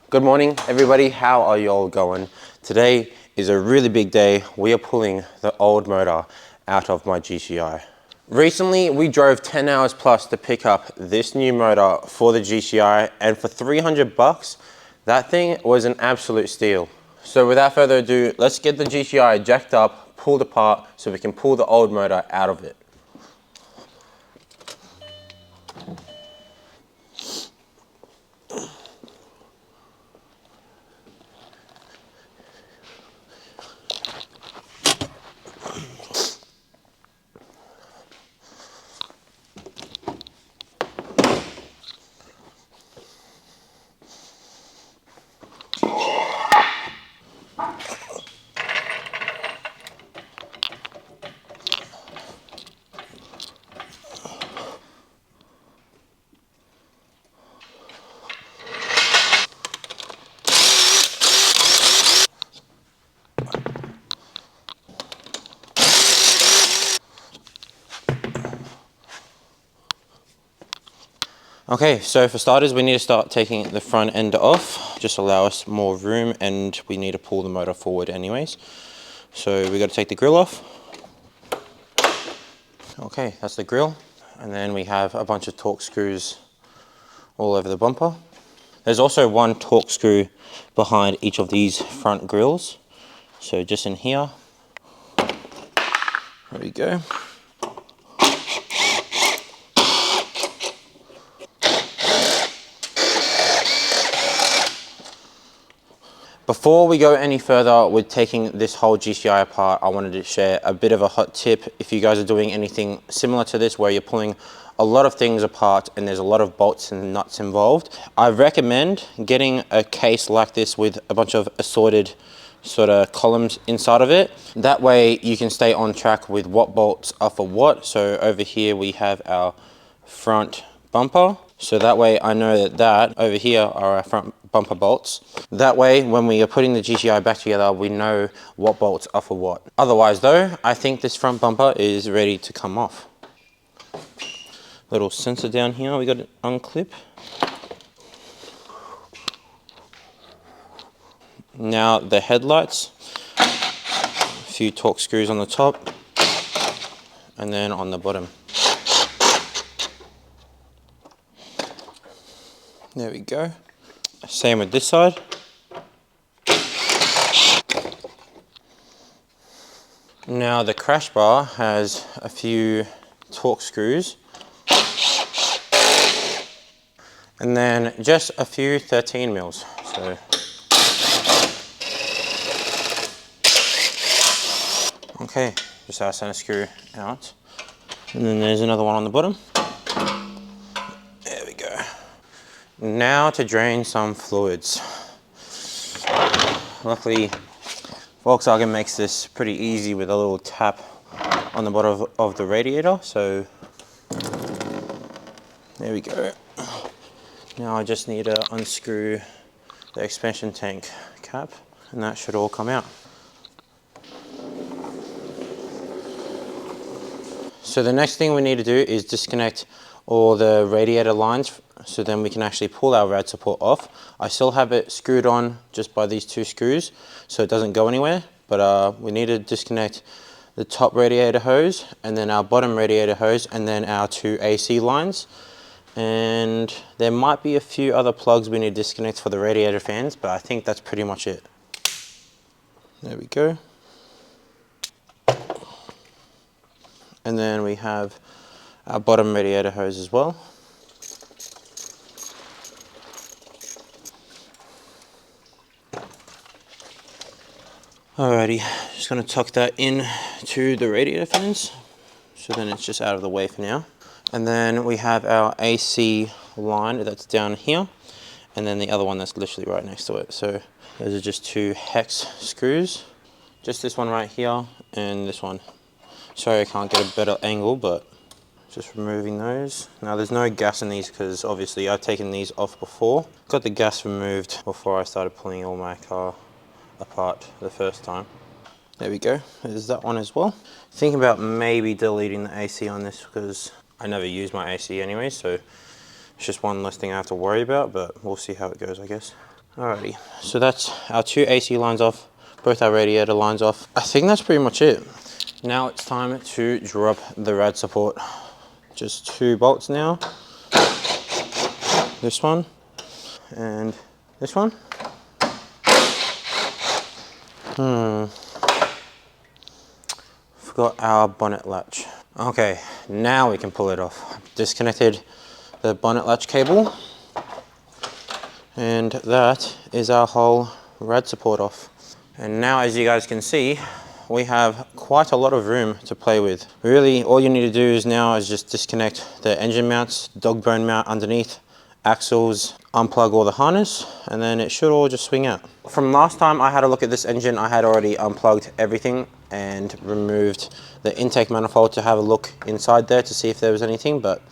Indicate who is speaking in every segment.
Speaker 1: Good morning, everybody. How are you all going? Today is a really big day. We are pulling the old motor out of my GTI. Recently, we drove 10 hours plus to pick up this new motor for the GTI, and for 300 bucks, that thing was an absolute steal. So without further ado, let's get the GTI jacked up, pulled apart, so we can pull the old motor out of it. Okay, so for starters, we need to start taking the front end off, just allow us more room, and we need to pull the motor forward anyways. So we got to take the grill off. Okay, that's the grill. And then we have a bunch of torque screws all over the bumper. There's also one torque screw behind each of these front grills. So just in here, there we go. Before we go any further with taking this whole GTI apart, I wanted to share a bit of a hot tip. If you guys are doing anything similar to this, where you're pulling a lot of things apart and there's a lot of bolts and nuts involved, I recommend getting a case like this with a bunch of assorted sort of columns inside of it. That way you can stay on track with what bolts are for what. So over here we have our front bumper. So that way I know that over here are our front bumper bolts. That way when we are putting the GTI back together, we know what bolts are for what. Otherwise though, I think this front bumper is ready to come off. Little sensor down here, we got to unclip. Now the headlights, a few torque screws on the top and then on the bottom. There we go. Same with this side. Now the crash bar has a few torque screws and then just a few 13 mils. So okay, just our center screw out. And then there's another one on the bottom. There we go. Now to drain some fluids. Luckily, Volkswagen makes this pretty easy with a little tap on the bottom of the radiator. So there we go. Now I just need to unscrew the expansion tank cap and that should all come out. So the next thing we need to do is disconnect all the radiator lines so then we can actually pull our rad support off. I still have it screwed on just by these two screws so it doesn't go anywhere, but we need to disconnect the top radiator hose and then our bottom radiator hose and then our two AC lines. And there might be a few other plugs we need to disconnect for the radiator fans, but I think that's pretty much it. There we go. And then we have our bottom radiator hose as well. Alrighty, just going to tuck that in to the radiator fans, so then it's just out of the way for now. And then we have our AC line that's down here, and then the other one that's literally right next to it. So those are just two hex screws, just this one right here and this one. Sorry I can't get a better angle, but just removing those. Now there's no gas in these because obviously I've taken these off before. Got the gas removed before I started pulling all my car apart the first time. There we go, there's that one as well. Thinking about maybe deleting the AC on this because I never use my AC anyway, so it's just one less thing I have to worry about, but we'll see how it goes, I guess. Alrighty, so that's our 2 AC lines off, both our radiator lines off. I think that's pretty much it. Now it's time to drop the rad support. Just 2 bolts now. This one and this one. Forgot our bonnet latch. Okay, now we can pull it off. Disconnected the bonnet latch cable, and that is our whole rad support off. And now, as you guys can see, we have quite a lot of room to play with. Really, all you need to do is just disconnect the engine mounts, dog bone mount underneath, axles, unplug all the harness, and then it should all just swing out. From last time I had a look at this engine, I had already unplugged everything and removed the intake manifold to have a look inside there to see if there was anything, but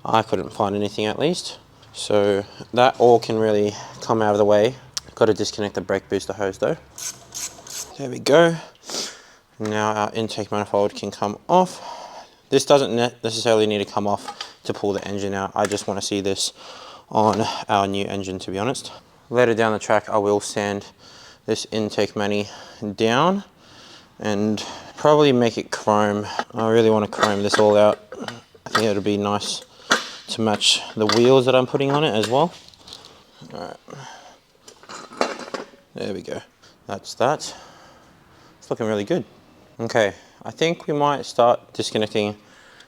Speaker 1: I couldn't find anything at least. So that all can really come out of the way. Got to disconnect the brake booster hose though. There we go. Now our intake manifold can come off. This doesn't necessarily need to come off to pull the engine out. I just want to see this on our new engine, to be honest. Later down the track I will sand this intake mani down and probably make it chrome. I really want to chrome this all out. I think it'll be nice to match the wheels that I'm putting on it as well. Alright, there we go. That's that. It's looking really good. Okay, I think we might start disconnecting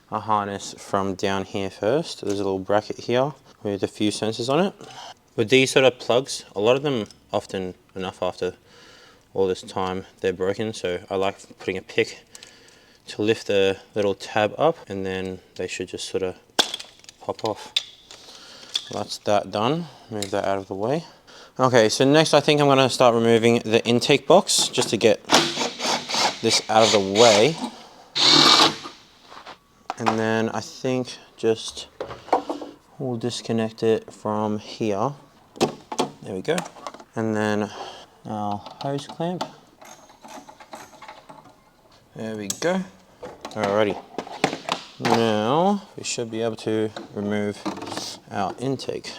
Speaker 1: a harness from down here first. There's a little bracket here with a few sensors on it. With these sort of plugs, a lot of them often enough after all this time they're broken, so I like putting a pick to lift the little tab up, and then they should just sort of pop off. That's that done. Move that out of the way. Okay, so next I think I'm going to start removing the intake box just to get this out of the way. And then I think just we'll disconnect it from here. There we go. And then our hose clamp. There we go. Alrighty. Now we should be able to remove our intake.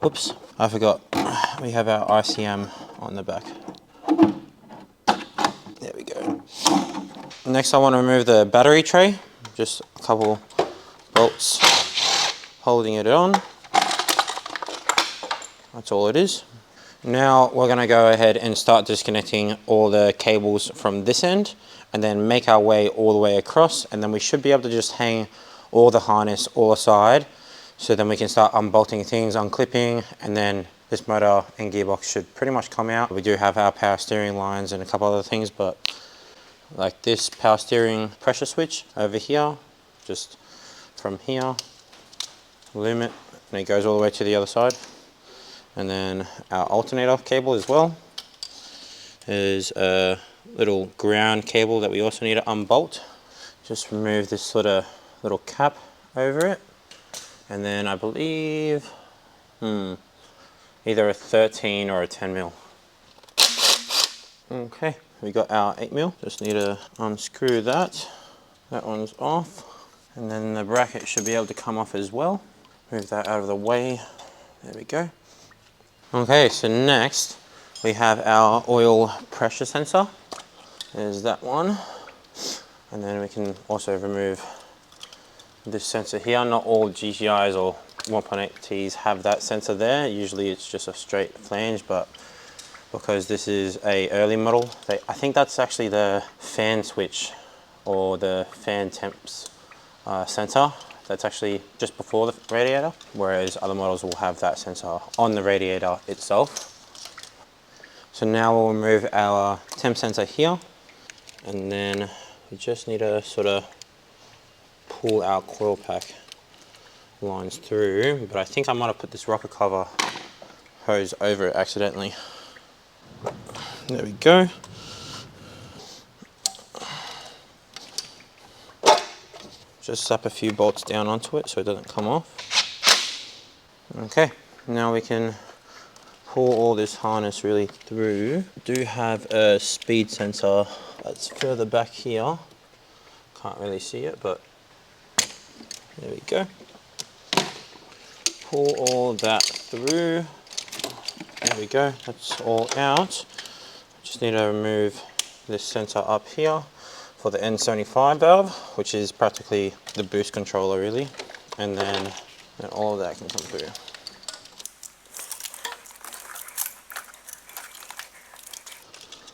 Speaker 1: Whoops, I forgot. We have our ICM on the back. There we go. Next I want to remove the battery tray. Just a couple bolts holding it on. That's all it is. Now we're going to go ahead and start disconnecting all the cables from this end and then make our way all the way across, and then we should be able to just hang all the harness all aside, so then we can start unbolting things, unclipping, and then this motor and gearbox should pretty much come out. We do have our power steering lines and a couple other things, but like this power steering pressure switch over here, just from here, loom it, and it goes all the way to the other side. And then our alternator cable as well. There's a little ground cable that we also need to unbolt. Just remove this sort of little cap over it. And then I believe, either a 13 or a 10 mil. Okay, we got our 8 mil. Just need to unscrew that. That one's off. And then the bracket should be able to come off as well. Move that out of the way. There we go. Okay, so next we have our oil pressure sensor. There's that one. And then we can also remove this sensor here. Not all GTIs or 1.8Ts have that sensor there. Usually it's just a straight flange, but because this is a early model, I think that's actually the fan switch or the fan temps sensor. That's actually just before the radiator, whereas other models will have that sensor on the radiator itself. So now we'll remove our temp sensor here, and then we just need to sort of pull our coil pack lines through, but I think I might have put this rocker cover hose over it accidentally. There we go. Just slap a few bolts down onto it so it doesn't come off. Okay, now we can pull all this harness really through. We do have a speed sensor that's further back here. Can't really see it, but there we go. Pull all that through. There we go, that's all out. Just need to remove this sensor up here for the N75 valve, which is practically the boost controller really. And then all of that can come through.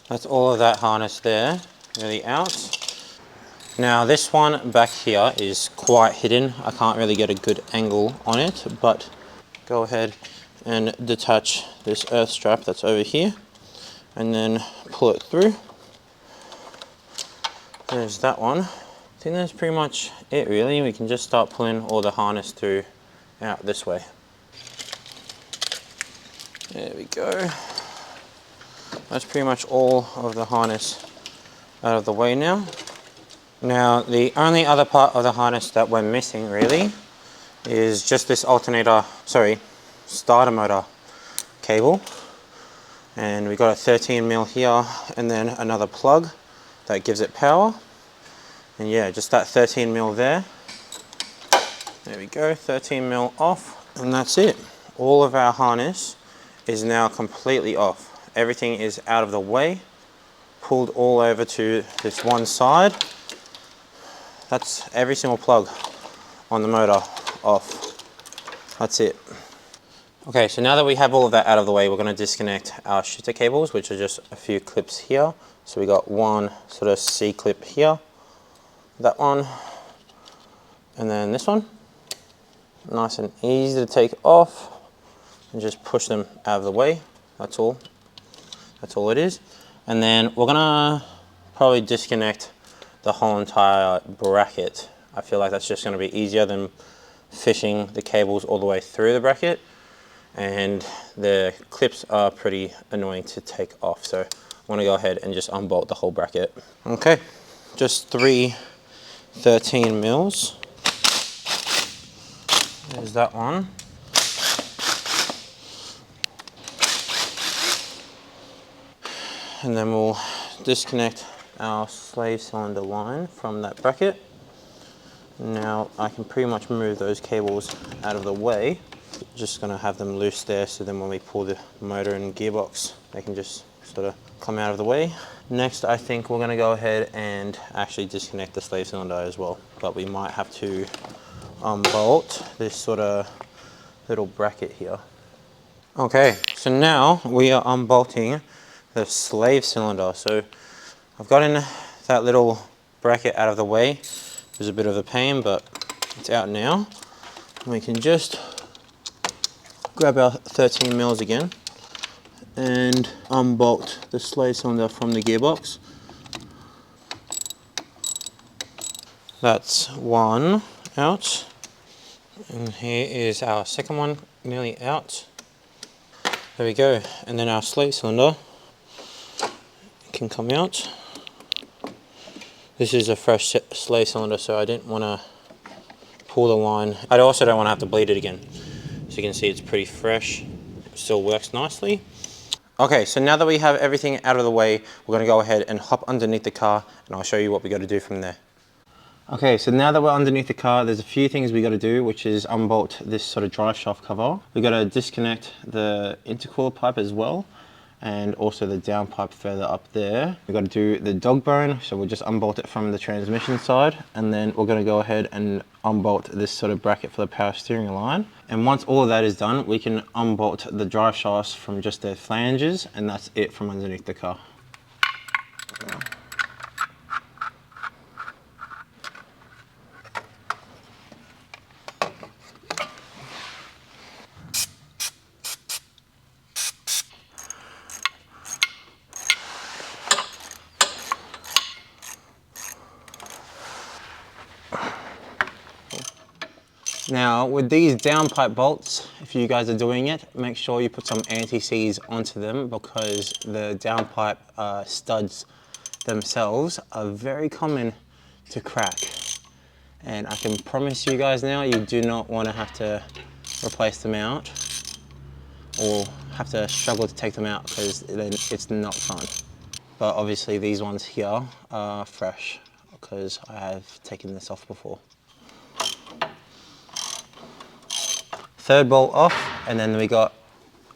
Speaker 1: That's all of that harness there, really out. Now this one back here is quite hidden. I can't really get a good angle on it, but go ahead and detach this earth strap that's over here and then pull it through. There's that one. I think that's pretty much it really. We can just start pulling all the harness through out this way. There we go. That's pretty much all of the harness out of the way now. Now the only other part of the harness that we're missing really is just this starter motor cable. And we got a 13mm here and then another plug that gives it power. And yeah, just that 13mm there. There we go, 13mm off, and that's it. All of our harness is now completely off. Everything is out of the way, pulled all over to this one side. That's every single plug on the motor off. That's it. Okay, so now that we have all of that out of the way, we're going to disconnect our shifter cables, which are just a few clips here. So we got one sort of C clip here, that one, and then this one. Nice and easy to take off and just push them out of the way. That's all. That's all it is. And then we're gonna probably disconnect the whole entire bracket. I feel like that's just gonna be easier than fishing the cables all the way through the bracket. And the clips are pretty annoying to take off. So I wanna go ahead and just unbolt the whole bracket. Okay, just 3 13mm. There's that one. And then we'll disconnect our slave cylinder line from that bracket. Now I can pretty much move those cables out of the way. Just gonna have them loose there, so then when we pull the motor and gearbox, they can just sort of come out of the way. Next, I think we're gonna go ahead and actually disconnect the slave cylinder as well, but we might have to unbolt this sort of little bracket here. Okay, so now we are unbolting the slave cylinder. So I've gotten that little bracket out of the way. It was a bit of a pain, but it's out now. We can just grab our 13mm again and unbolt the slave cylinder from the gearbox. That's one out. And here is our second one, nearly out. There we go. And then our slave cylinder can come out. This is a fresh slave cylinder, so I didn't want to pull the line. I also don't want to have to bleed it again. So you can see it's pretty fresh. It still works nicely. Okay, so now that we have everything out of the way, we're going to go ahead and hop underneath the car and I'll show you what we got to do from there. Okay, so now that we're underneath the car, there's a few things we got to do, which is unbolt this sort of drive shaft cover. We got to disconnect the intercooler pipe as well, and also the down pipe further up there. We got to do the dog bone, so we'll just unbolt it from the transmission side, and then we're going to go ahead and unbolt this sort of bracket for the power steering line. And once all of that is done, we can unbolt the drive shafts from just their flanges, and that's it from underneath the car. Now with these downpipe bolts, if you guys are doing it, make sure you put some anti-seize onto them, because the downpipe studs themselves are very common to crack. And I can promise you guys now, you do not want to have to replace them out or have to struggle to take them out, because then it's not fun. But obviously these ones here are fresh because I have taken this off before. Third bolt off, and then we got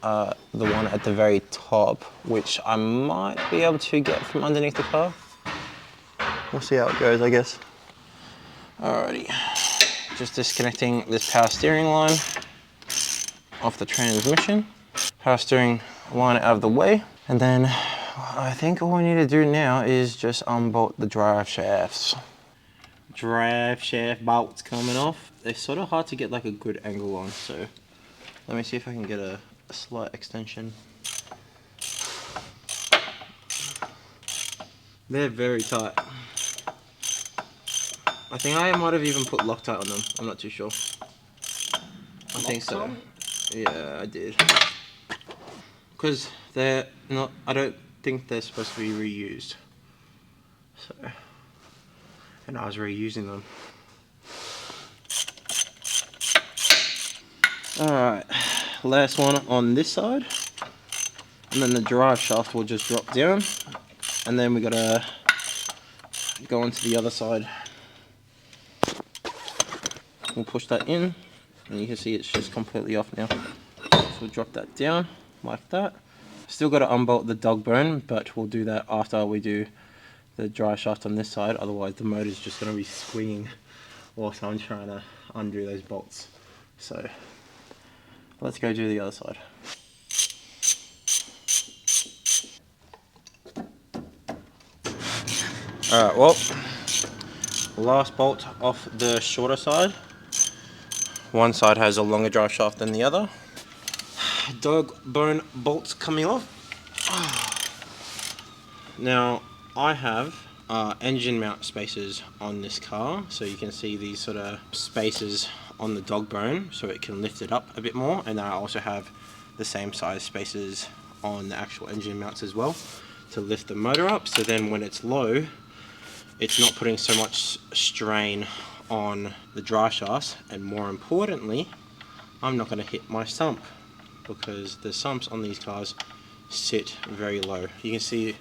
Speaker 1: the one at the very top, which I might be able to get from underneath the car. We'll see how it goes, I guess. Alrighty, just disconnecting this power steering line off the transmission. Power steering line out of the way. And then I think all we need to do now is just unbolt the drive shafts. Drive shaft bolts coming off. They're sort of hard to get like a good angle on, so let me see if I can get a slight extension. They're very tight. I think I might have even put Loctite on them. I'm not too sure. I think so. Yeah, I did. Because they're not, I don't think they're supposed to be reused. So, and I was reusing them. Alright, last one on this side. And then the drive shaft will just drop down. And then we gotta go onto the other side. We'll push that in, and you can see it's just completely off now. So we'll drop that down like that. Still got to unbolt the dog bone, but we'll do that after we do the drive shaft on this side. Otherwise the motor's just going to be swinging whilst I'm trying to undo those bolts. So let's go do the other side. Alright, well, last bolt off the shorter side. One side has a longer drive shaft than the other. Dog bone bolts coming off. Now, I have engine mount spacers on this car, so you can see these sort of spacers on the dog bone, so it can lift it up a bit more. And then I also have the same size spacers on the actual engine mounts as well to lift the motor up, so then when it's low, it's not putting so much strain on the drive shafts, and more importantly, I'm not going to hit my sump, because the sumps on these cars sit very low. You can see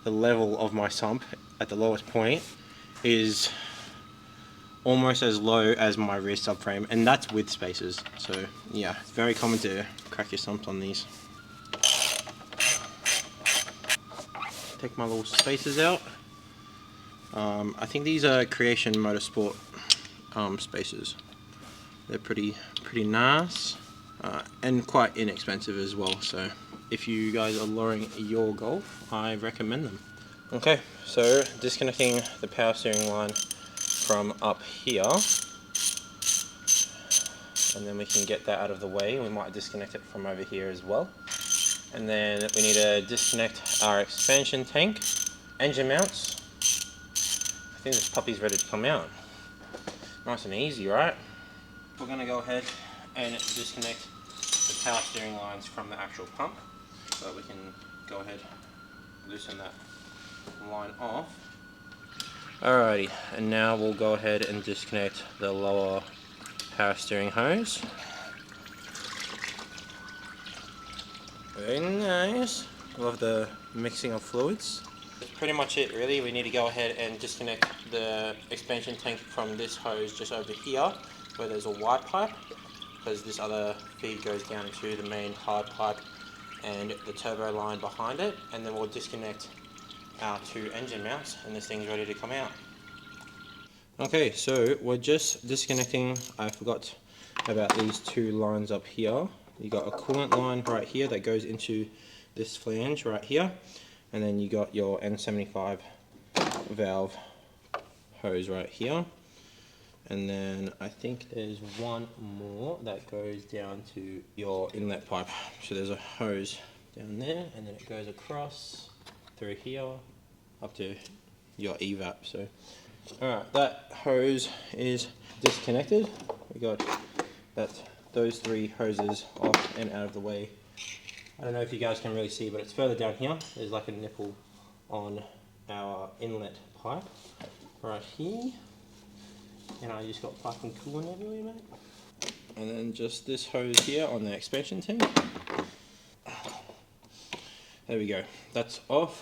Speaker 1: the level of my sump at the lowest point is almost as low as my rear subframe, and that's with spacers. So yeah, it's very common to crack your sumps on these. Take my little spacers out. I think these are Creation Motorsport spacers. They're pretty nice and quite inexpensive as well. So if you guys are lowering your Golf, I recommend them. Okay, so disconnecting the power steering line from up here, and then we can get that out of the way. We might disconnect it from over here as well. And then we need to disconnect our expansion tank, engine mounts. I think this puppy's ready to come out. Nice and easy, right? We're going to go ahead and disconnect the power steering lines from the actual pump, so we can go ahead and loosen that line off. Alrighty, and now we'll go ahead and disconnect the lower power steering hose. Very nice. Love the mixing of fluids. That's pretty much it really. We need to go ahead and disconnect the expansion tank from this hose just over here where there's a white pipe, because this other feed goes down into the main hard pipe and the turbo line behind it, and then we'll disconnect our two engine mounts and this thing's ready to come out. Okay, so we're just disconnecting. I forgot about these two lines up here. You got a coolant line right here that goes into this flange right here, and then you got your N75 valve hose right here, and then I think there's one more that goes down to your inlet pipe. So there's a hose down there, and then it goes across through here up to your evap. So alright, that hose is disconnected. We got those three hoses off and out of the way. I don't know if you guys can really see, but it's further down here. There's like a nipple on our inlet pipe right here. And I just got fucking coolant everywhere, mate. And then just this hose here on the expansion tank. There we go. That's off.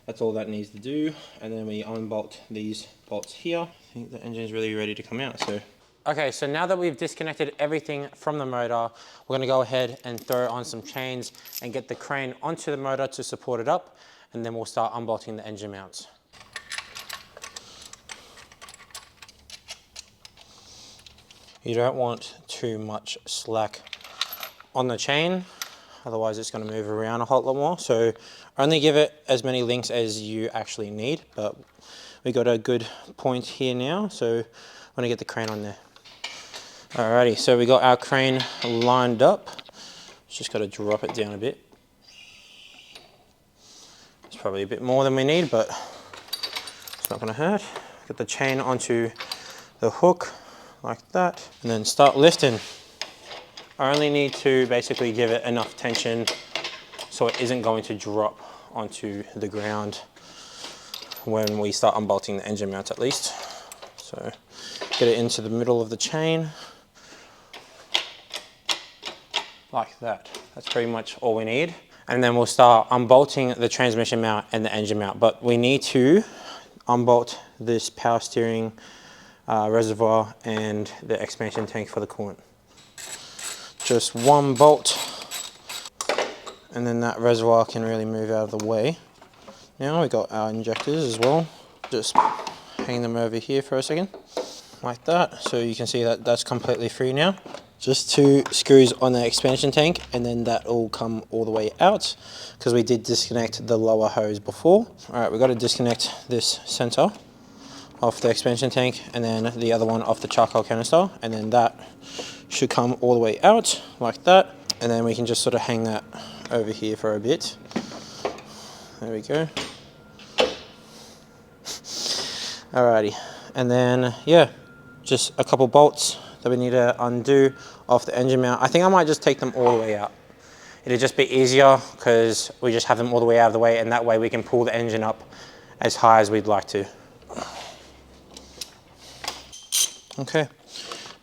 Speaker 1: That's all that needs to do. And then we unbolt these bolts here. I think the engine's really ready to come out. So Okay, so now that we've disconnected everything from the motor, we're gonna go ahead and throw on some chains and get the crane onto the motor to support it up, and then we'll start unbolting the engine mounts. You don't want too much slack on the chain, otherwise it's going to move around a whole lot more. So only give it as many links as you actually need, but we got a good point here now, so I'm going to get the crane on there. Alrighty, so we got our crane lined up. Just got to drop it down a bit. It's probably a bit more than we need, but it's not going to hurt. Get the chain onto the hook like that, and then start lifting. I only need to basically give it enough tension so it isn't going to drop onto the ground when we start unbolting the engine mount at least. So get it into the middle of the chain like that. That's pretty much all we need. And then we'll start unbolting the transmission mount and the engine mount, but we need to unbolt this power steering reservoir and the expansion tank for the coolant. Just one bolt, and then that reservoir can really move out of the way. Now we got our injectors as well. Just hang them over here for a second, like that. So you can see that that's completely free now. Just 2 screws on the expansion tank, and then that will come all the way out because we did disconnect the lower hose before. All right, we've got to disconnect this center off the expansion tank, and then the other one off the charcoal canister, and then that should come all the way out like that, and then we can just sort of hang that over here for a bit. There we go. Alrighty, and then yeah, just a couple bolts that we need to undo off the engine mount. I think I might just take them all the way out. It'll just be easier because we just have them all the way out of the way, and that way we can pull the engine up as high as we'd like to. Okay,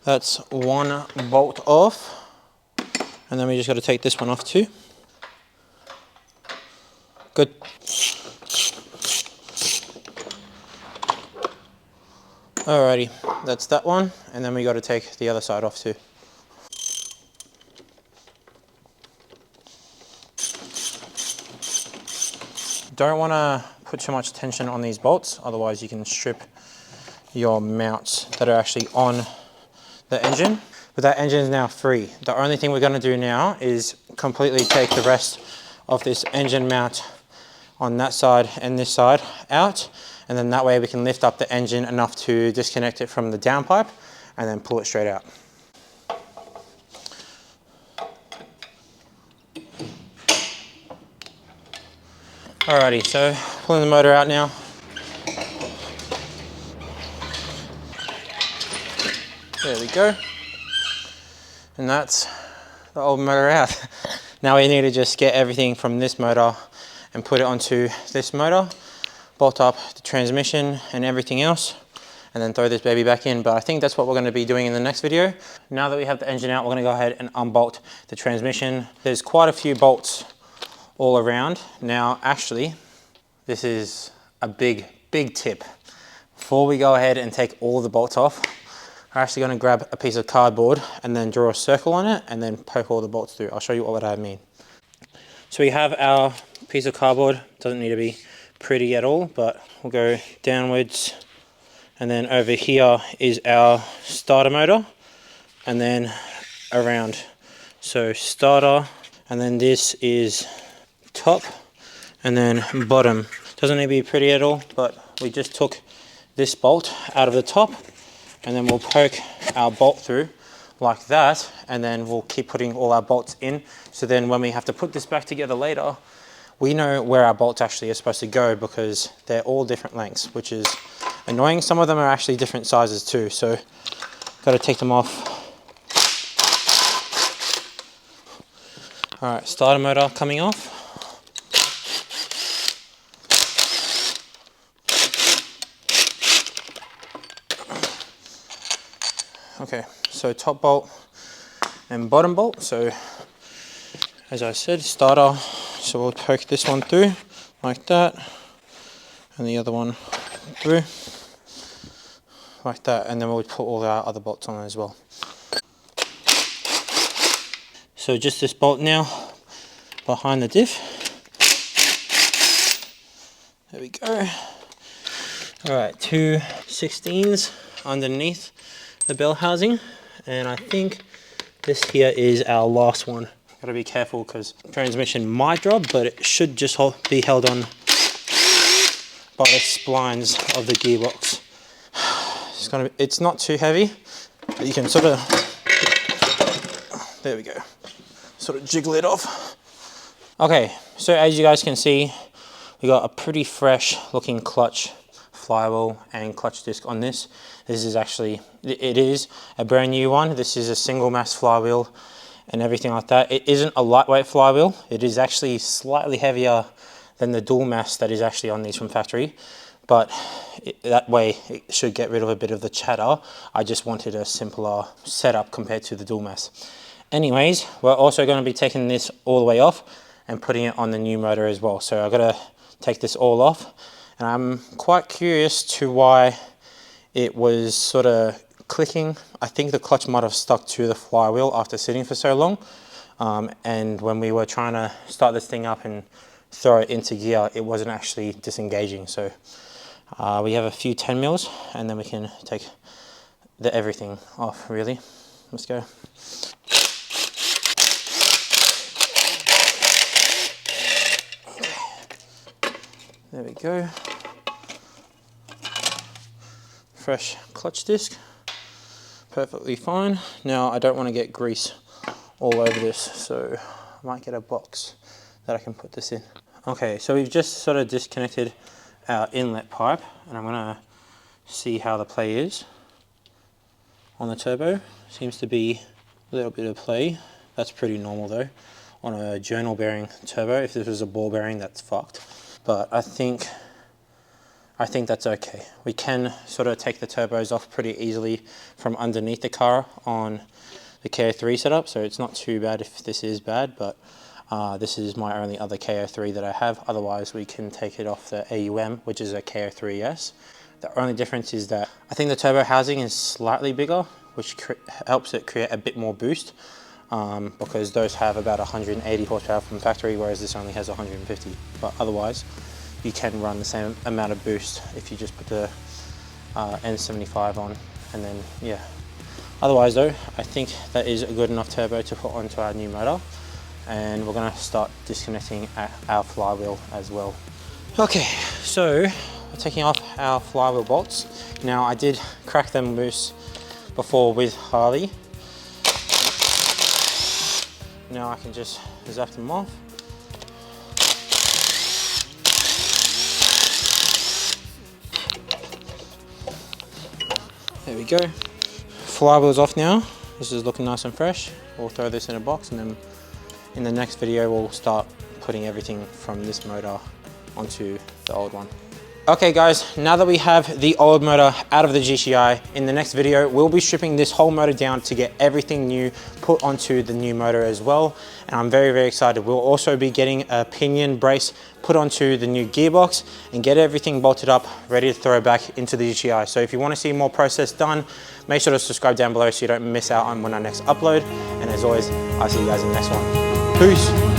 Speaker 1: that's one bolt off, and then we just got to take this one off too. Good. Alrighty, that's that one, and then we got to take the other side off too. Don't want to put too much tension on these bolts, otherwise you can strip your mounts that are actually on the engine. But that engine is now free. The only thing we're going to do now is completely take the rest of this engine mount on that side and this side out, and then that way we can lift up the engine enough to disconnect it from the downpipe and then pull it straight out. Alrighty, so pulling the motor out now. There we go. And that's the old motor out. Now we need to just get everything from this motor and put it onto this motor, bolt up the transmission and everything else, and then throw this baby back in. But I think that's what we're going to be doing in the next video. Now that we have the engine out, we're going to go ahead and unbolt the transmission. There's quite a few bolts all around. Now, actually, this is a big tip. Before we go ahead and take all the bolts off, we're actually going to grab a piece of cardboard and then draw a circle on it and then poke all the bolts through. I'll show you what I mean. So we have our piece of cardboard. Doesn't need to be pretty at all, but we'll go downwards, and then over here is our starter motor, and then around. So starter, and then this is top, and then bottom. Doesn't need to be pretty at all, but we just took this bolt out of the top, and then we'll poke our bolt through like that, and then we'll keep putting all our bolts in. So then when we have to put this back together later, we know where our bolts actually are supposed to go because they're all different lengths, which is annoying. Some of them are actually different sizes too, so got to take them off. All right, starter motor coming off. Okay, so top bolt and bottom bolt. So as I said, starter, so we'll poke this one through like that, and the other one through like that, and then we'll put all our other bolts on as well. So just this bolt now behind the diff. There we go. All right, 2 16s underneath the bell housing, and I think this here is our last one. Gotta be careful because transmission might drop, but it should just be held on by the splines of the gearbox. It's not too heavy, but you can sort of, there we go, sort of jiggle it off. Okay, so as you guys can see, we got a pretty fresh looking clutch, flywheel and clutch disc on this. This is actually, it is a brand new one. This is a single mass flywheel and everything like that. It isn't a lightweight flywheel. It is actually slightly heavier than the dual mass that is actually on these from factory, but that way it should get rid of a bit of the chatter. I just wanted a simpler setup compared to the dual mass. Anyways, we're also going to be taking this all the way off and putting it on the new motor as well. So I've got to take this all off, and I'm quite curious to why it was sort of clicking. I think the clutch might have stuck to the flywheel after sitting for so long, and when we were trying to start this thing up and throw it into gear, it wasn't actually disengaging. So we have a few 10 mils, and then we can take everything off really. Let's go. There we go. Fresh clutch disc, perfectly fine. Now I don't want to get grease all over this, so I might get a box that I can put this in. Okay, so we've just sort of disconnected our inlet pipe, and I'm gonna see how the play is on the turbo. Seems to be a little bit of play. That's pretty normal though on a journal bearing turbo. If this was a ball bearing, that's fucked. But I think that's okay. We can sort of take the turbos off pretty easily from underneath the car on the KO3 setup, so it's not too bad if this is bad, but this is my only other KO3 that I have. Otherwise, we can take it off the AUM, which is a KO3S. The only difference is that I think the turbo housing is slightly bigger, which helps it create a bit more boost, because those have about 180 horsepower from factory, whereas this only has 150. But otherwise, you can run the same amount of boost if you just put the N75 on, and then yeah. Otherwise though, I think that is a good enough turbo to put onto our new motor, and we're gonna start disconnecting our flywheel as well. Okay, so we're taking off our flywheel bolts. Now I did crack them loose before with Harley. Now I can just zap them off. There we go. Flywheel's off now. This is looking nice and fresh. We'll throw this in a box, and then in the next video we'll start putting everything from this motor onto the old one. Okay guys, now that we have the old motor out of the GTI, in the next video we'll be stripping this whole motor down to get everything new put onto the new motor as well, and I'm very, very excited. We'll also be getting a pinion brace put onto the new gearbox and get everything bolted up, ready to throw back into the GTI. So if you want to see more process done, make sure to subscribe down below so you don't miss out on when I next upload, and as always, I'll see you guys in the next one. Peace!